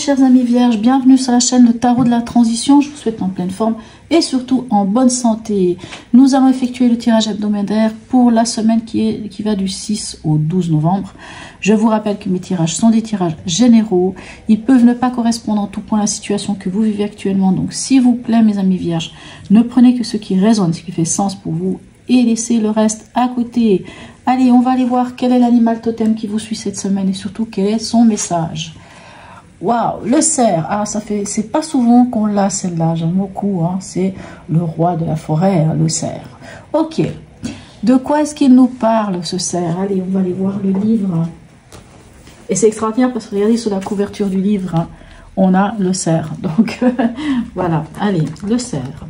chers amis vierges, bienvenue sur la chaîne Le Tarot de la Transition. Je vous souhaite en pleine forme et surtout en bonne santé. Nous allons effectuer le tirage hebdomadaire pour la semaine qui va du 6 au 12 novembre. Je vous rappelle que mes tirages sont des tirages généraux. Ils peuvent ne pas correspondre en tout point à la situation que vous vivez actuellement. Donc s'il vous plaît mes amis vierges, ne prenez que ce qui résonne, ce qui fait sens pour vous et laissez le reste à côté. Allez, on va aller voir quel est l'animal totem qui vous suit cette semaine et surtout quel est son message. Waouh, le cerf. Ah, ça fait, c'est pas souvent qu'on l'a celle-là, j'aime beaucoup. Hein. C'est le roi de la forêt, hein, le cerf. Ok. De quoi est-ce qu'il nous parle, ce cerf? Allez, on va aller voir le livre. Et c'est extraordinaire parce que regardez sur la couverture du livre, hein, on a le cerf. Donc, voilà. Allez, le cerf.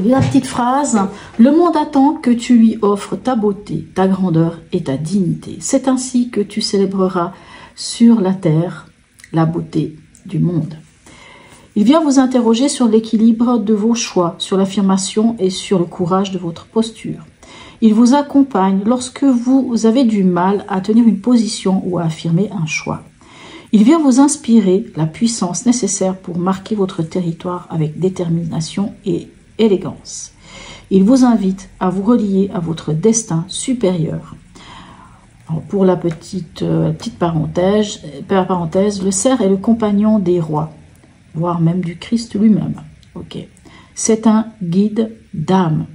La petite phrase, le monde attend que tu lui offres ta beauté, ta grandeur et ta dignité. C'est ainsi que tu célébreras sur la terre la beauté du monde. Il vient vous interroger sur l'équilibre de vos choix, sur l'affirmation et sur le courage de votre posture. Il vous accompagne lorsque vous avez du mal à tenir une position ou à affirmer un choix. Il vient vous inspirer la puissance nécessaire pour marquer votre territoire avec détermination et élégance. Il vous invite à vous relier à votre destin supérieur. Alors pour la petite parenthèse, le cerf est le compagnon des rois, voire même du Christ lui-même. Ok. C'est un guide d'âme.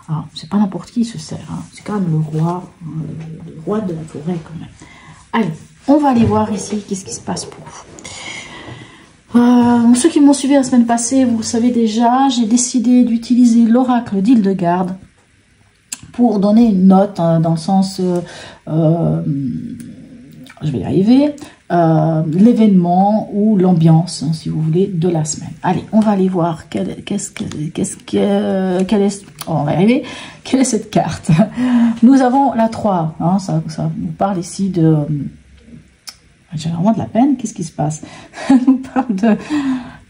Alors, c'est pas n'importe qui ce cerf, hein. C'est quand même le roi de la forêt quand même. Allez, on va aller voir ici qu'est-ce qui se passe pour vous. Ceux qui m'ont suivi la semaine passée, vous le savez déjà, j'ai décidé d'utiliser l'oracle d'Hildegarde pour donner une note, hein, dans le sens, je vais y arriver, l'événement ou l'ambiance, hein, si vous voulez, de la semaine. Allez, on va aller voir quelle est cette carte. Nous avons la 3, hein, ça nous parle ici de... J'ai vraiment de la peine, qu'est-ce qui se passe? Ça nous parle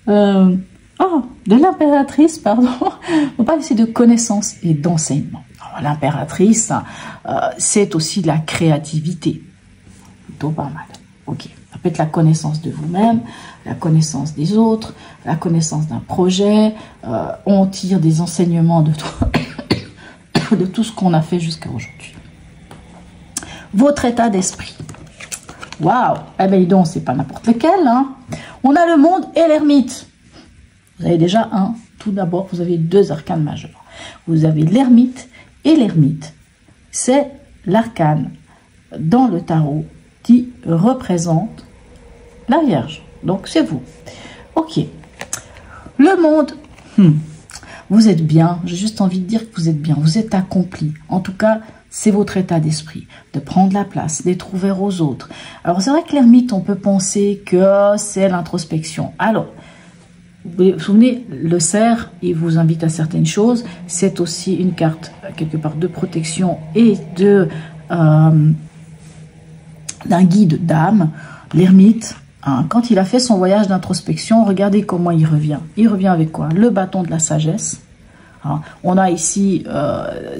de l'impératrice, pardon. On parle ici de connaissance et d'enseignement. L'impératrice, c'est aussi de la créativité. Plutôt pas mal. Ok. Ça peut être la connaissance de vous-même, la connaissance des autres, la connaissance d'un projet. On tire des enseignements de tout ce qu'on a fait jusqu'à aujourd'hui. Votre état d'esprit. Waouh! Eh bien, donc, c'est pas n'importe lequel. Hein. On a le monde et l'ermite. Vous avez déjà un. Tout d'abord, vous avez deux arcanes majeurs. Vous avez l'ermite. Et l'ermite, c'est l'arcane dans le tarot qui représente la Vierge. Donc, c'est vous. Ok. Le monde, vous êtes bien. J'ai juste envie de dire que vous êtes bien. Vous êtes accompli. En tout cas, c'est votre état d'esprit. De prendre la place, d'être ouvert aux autres. Alors, c'est vrai que l'ermite, on peut penser que c'est l'introspection. Alors, vous vous souvenez, le cerf, il vous invite à certaines choses. C'est aussi une carte, quelque part, de protection et d'un guide d'âme. L'ermite, hein, quand il a fait son voyage d'introspection, regardez comment il revient. Il revient avec quoi? Le bâton de la sagesse. Hein, on a ici,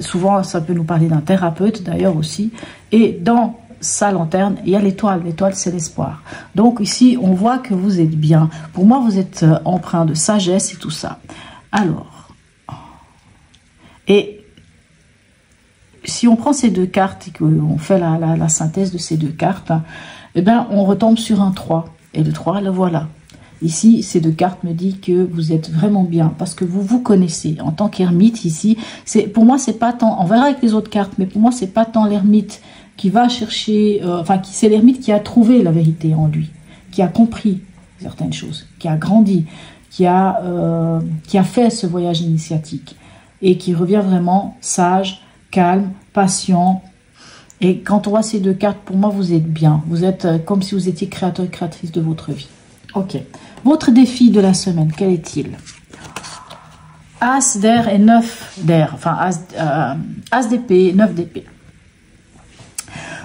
souvent, ça peut nous parler d'un thérapeute, d'ailleurs aussi. Et dans sa lanterne, il y a l'étoile. L'étoile, c'est l'espoir. Donc ici, on voit que vous êtes bien. Pour moi, vous êtes empreint de sagesse et tout ça. Alors, et si on prend ces deux cartes et qu'on fait la synthèse de ces deux cartes, eh bien, on retombe sur un 3. Et le 3, le voilà. Ici, ces deux cartes me disent que vous êtes vraiment bien parce que vous vous connaissez. En tant qu'ermite, ici, pour moi, c'est pas tant, on verra avec les autres cartes, mais pour moi, c'est pas tant l'ermite qui va chercher, c'est l'ermite qui a trouvé la vérité en lui, qui a compris certaines choses, qui a grandi, qui a fait ce voyage initiatique et qui revient vraiment sage, calme, patient. Et quand on voit ces deux cartes, pour moi, vous êtes bien. Vous êtes comme si vous étiez créateur, créatrice de votre vie. Ok. Votre défi de la semaine, quel est-il? As d'air et 9 d'air. Enfin, As d'épée, 9 d'épée.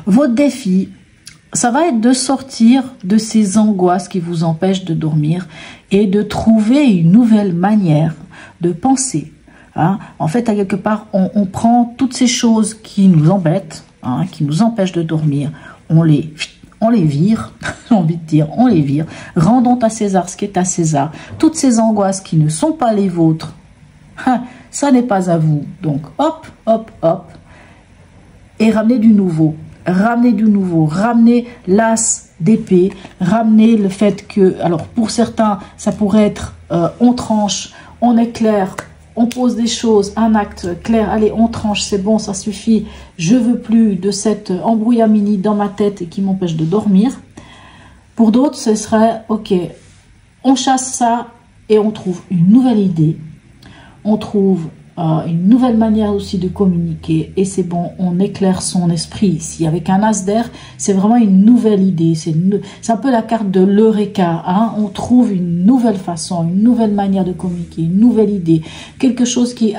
Votre défi, ça va être de sortir de ces angoisses qui vous empêchent de dormir et de trouver une nouvelle manière de penser. Hein. En fait, à quelque part, on prend toutes ces choses qui nous embêtent, hein, qui nous empêchent de dormir, on on les vire, j'ai envie de dire, on les vire. Rendons à César ce qui est à César. Toutes ces angoisses qui ne sont pas les vôtres, ça n'est pas à vous. Donc, hop, hop, hop. Et ramenez du nouveau. Ramenez du nouveau. Ramenez l'as d'épée. Ramenez le fait que, alors pour certains, ça pourrait être on tranche, on éclaire, on pose des choses, un acte clair, allez, on tranche, c'est bon, ça suffit, je veux plus de cette embrouillamini dans ma tête et qui m'empêche de dormir. Pour d'autres, ce serait, ok, on chasse ça et on trouve une nouvelle idée, on trouve une nouvelle manière aussi de communiquer et c'est bon, on éclaire son esprit ici. Avec un as d'air, c'est vraiment une nouvelle idée, c'est un peu la carte de l'Eureka, hein? On trouve une nouvelle façon, une nouvelle manière de communiquer, une nouvelle idée, quelque chose qui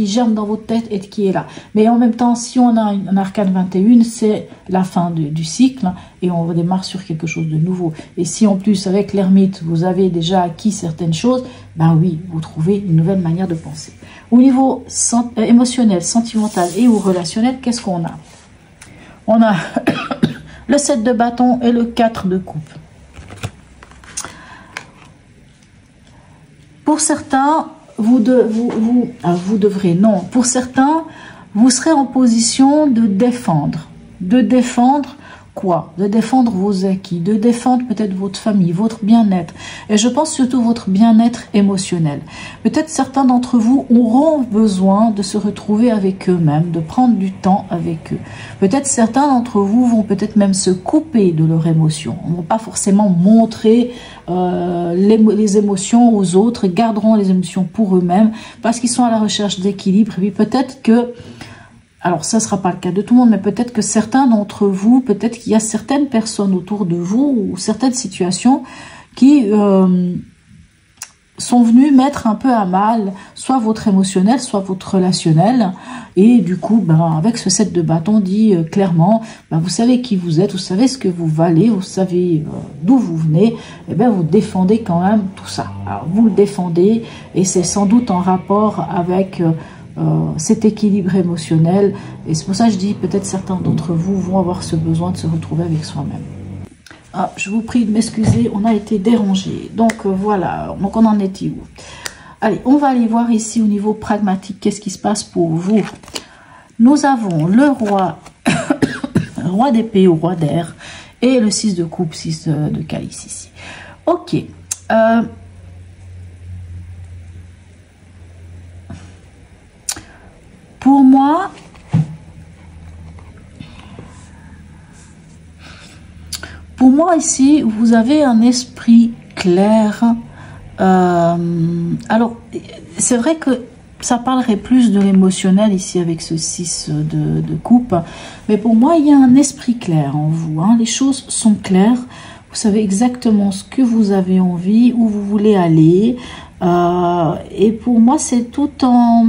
germe dans votre tête et qui est là. Mais en même temps, si on a un arcane 21, c'est la fin du cycle et on redémarre sur quelque chose de nouveau. Et si en plus, avec l'ermite, vous avez déjà acquis certaines choses, ben oui, vous trouvez une nouvelle manière de penser. Au niveau émotionnel, sentimental et ou relationnel, qu'est-ce qu'on a? On a le 7 de bâton et le 4 de coupe. Pour certains, vous devrez, non, pour certains, vous serez en position de défendre. De défendre quoi? De défendre vos acquis, de défendre peut-être votre famille, votre bien-être. Et je pense surtout votre bien-être émotionnel. Peut-être certains d'entre vous auront besoin de se retrouver avec eux-mêmes, de prendre du temps avec eux. Peut-être certains d'entre vous vont peut-être même se couper de leurs émotions. On ne va pas forcément montrer les émotions aux autres, garderont les émotions pour eux-mêmes parce qu'ils sont à la recherche d'équilibre. Et puis peut-être que alors, ça ne sera pas le cas de tout le monde, mais peut-être que certains d'entre vous, peut-être qu'il y a certaines personnes autour de vous ou certaines situations qui sont venues mettre un peu à mal soit votre émotionnel, soit votre relationnel. Et du coup, avec ce 7 de bâton, dit clairement, vous savez qui vous êtes, vous savez ce que vous valez, vous savez d'où vous venez, et bien vous défendez quand même tout ça. Alors, vous le défendez et c'est sans doute en rapport avec cet équilibre émotionnel et c'est pour ça que je dis peut-être certains d'entre vous vont avoir ce besoin de se retrouver avec soi-même. Ah, je vous prie de m'excuser, on a été dérangé. Donc voilà, donc on en est où? Allez, on va aller voir ici au niveau pragmatique qu'est-ce qui se passe pour vous. Nous avons le roi, roi d'épée ou roi d'air et le 6 de coupe, 6 de calice ici. Ok. Pour moi ici, vous avez un esprit clair. Alors, c'est vrai que ça parlerait plus de l'émotionnel ici avec ce 6 de coupe. Mais pour moi, il y a un esprit clair en vous. Hein. Les choses sont claires. Vous savez exactement ce que vous avez envie, où vous voulez aller. Et pour moi, c'est tout en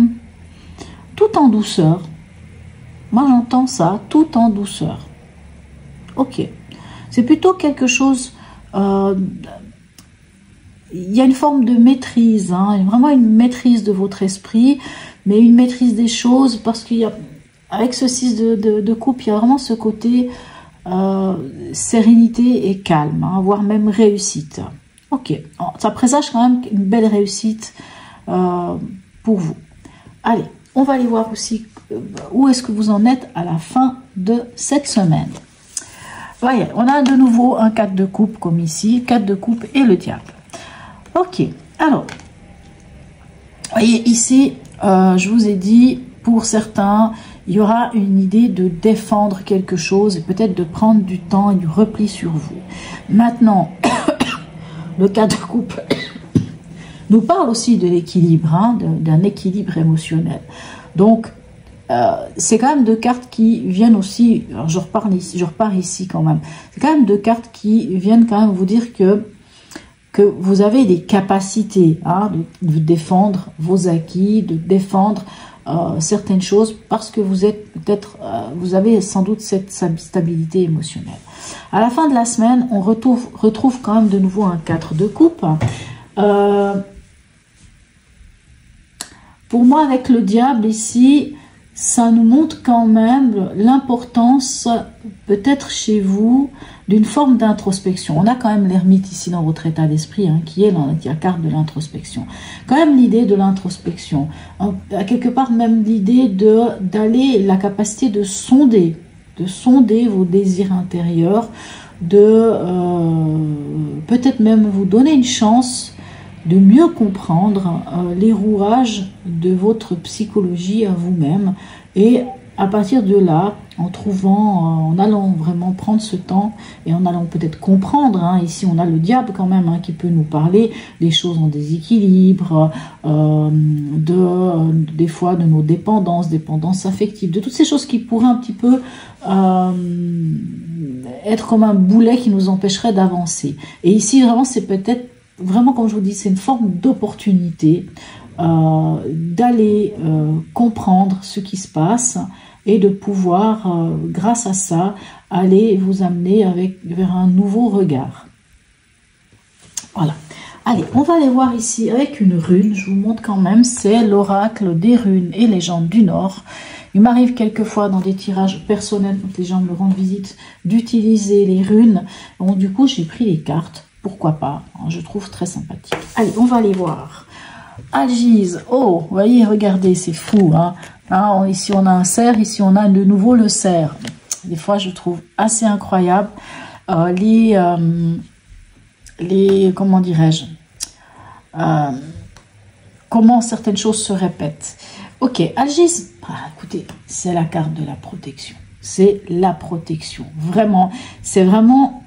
douceur. Moi, j'entends ça, tout en douceur. Ok. C'est plutôt quelque chose... il y a une forme de maîtrise, hein, vraiment une maîtrise de votre esprit, mais une maîtrise des choses, parce qu'il y a... Avec ce 6 de coupe, il y a vraiment ce côté sérénité et calme, hein, voire même réussite. Ok. Alors, ça présage quand même une belle réussite pour vous. Allez. On va aller voir aussi où est-ce que vous en êtes à la fin de cette semaine. Voyez, on a de nouveau un 4 de coupe comme ici, 4 de coupe et le diable. Ok, alors, voyez ici, je vous ai dit, pour certains, il y aura une idée de défendre quelque chose et peut-être de prendre du temps et du repli sur vous. Maintenant, le 4 de coupe nous parle aussi de l'équilibre, hein, d'un équilibre émotionnel. Donc, c'est quand même deux cartes qui viennent aussi, alors je repars ici quand même, c'est quand même deux cartes qui viennent quand même vous dire que vous avez des capacités, hein, de défendre vos acquis, de défendre certaines choses, parce que vous êtes peut-être, vous avez sans doute cette stabilité émotionnelle. À la fin de la semaine, on retrouve quand même de nouveau un 4 de coupe. Pour moi, avec le diable ici, ça nous montre quand même l'importance, peut-être chez vous, d'une forme d'introspection. On a quand même l'ermite ici dans votre état d'esprit, hein, qui est dans la carte de l'introspection. Quand même l'idée de l'introspection. À quelque part même l'idée d'aller, la capacité de sonder vos désirs intérieurs, de peut-être même vous donner une chance de mieux comprendre les rouages de votre psychologie à vous-même, et à partir de là, en allant vraiment prendre ce temps et en allant peut-être comprendre, hein, ici on a le diable quand même, hein, qui peut nous parler des choses en déséquilibre, des fois de nos dépendances affectives, de toutes ces choses qui pourraient un petit peu être comme un boulet qui nous empêcherait d'avancer. Et ici vraiment c'est peut-être, vraiment comme je vous dis, c'est une forme d'opportunité d'aller comprendre ce qui se passe et de pouvoir, grâce à ça, aller vous amener vers un nouveau regard. Voilà. Allez, on va aller voir ici avec une rune. Je vous montre quand même, c'est l'oracle des runes et légendes du Nord. Il m'arrive quelquefois dans des tirages personnels, quand les gens me rendent visite, d'utiliser les runes. Donc du coup, j'ai pris les cartes. Pourquoi pas, je trouve très sympathique. Allez, on va aller voir. Algise, oh, vous voyez, regardez, c'est fou, hein. Ici on a un cerf, ici on a de nouveau le cerf. Des fois je trouve assez incroyable comment dirais-je, comment certaines choses se répètent. Ok, Algise, écoutez, c'est la carte de la protection. C'est la protection, vraiment, c'est vraiment,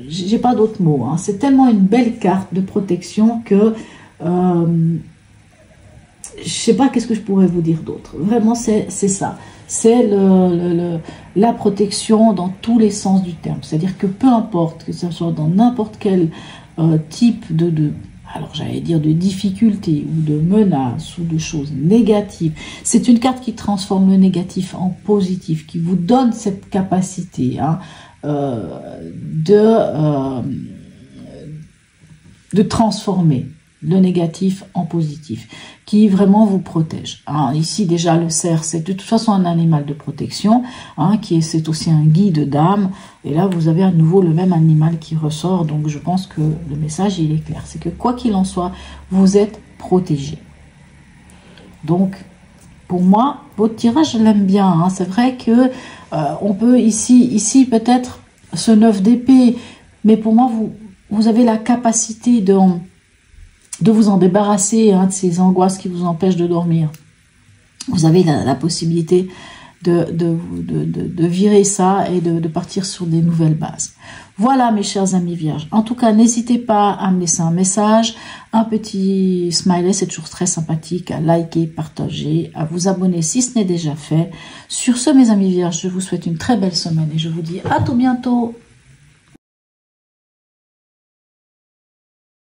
j'ai pas d'autres mots, hein. C'est tellement une belle carte de protection que je sais pas qu'est-ce que je pourrais vous dire d'autre. Vraiment, c'est ça. C'est la protection dans tous les sens du terme. C'est-à-dire que peu importe que ce soit dans n'importe quel type alors j'allais dire de difficulté ou de menace ou de choses négatives, c'est une carte qui transforme le négatif en positif, qui vous donne cette capacité, hein, de transformer le négatif en positif, qui vraiment vous protège. Alors, ici déjà le cerf, c'est de toute façon un animal de protection, hein, c'est aussi un guide d'âme, et là vous avez à nouveau le même animal qui ressort, donc je pense que le message il est clair, c'est que quoi qu'il en soit, vous êtes protégé. Donc pour moi, votre tirage je l'aime bien, hein. C'est vrai que on peut ici peut-être ce 9 d'épée, mais pour moi vous avez la capacité de vous en débarrasser, hein, de ces angoisses qui vous empêchent de dormir. Vous avez la possibilité de virer ça et de partir sur des nouvelles bases. Voilà mes chers amis vierges. En tout cas, n'hésitez pas à me laisser un message, un petit smiley, c'est toujours très sympathique, à liker, partager, à vous abonner si ce n'est déjà fait. Sur ce mes amis vierges, je vous souhaite une très belle semaine et je vous dis à tout bientôt.